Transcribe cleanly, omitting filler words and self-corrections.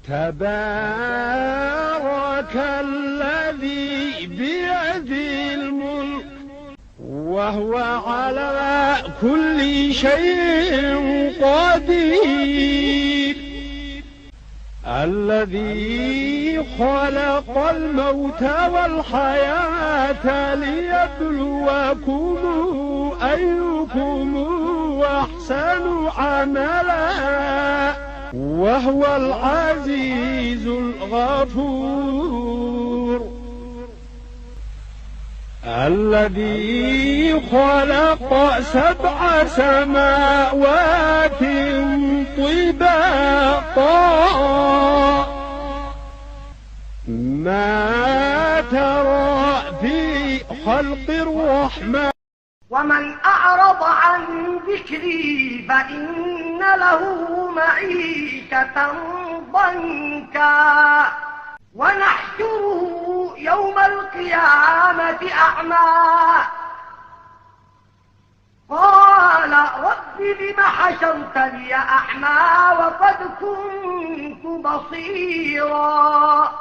تبارك الذي بيده الملك وهو على كل شيء قدير، الذي خلق الموت والحياة ليبلوكم أيكم أحسن عملا وهو العزيز الغفور، الذي خلق 7 سماوات طباقا ما ترى في خلق الرحمن. ومن أعرض عن ذكري فإن له معيشة ضنكا ونحشره يوم القيامة أعمى. قال رب لم حشرتني أعمى وقد كنت بصيرا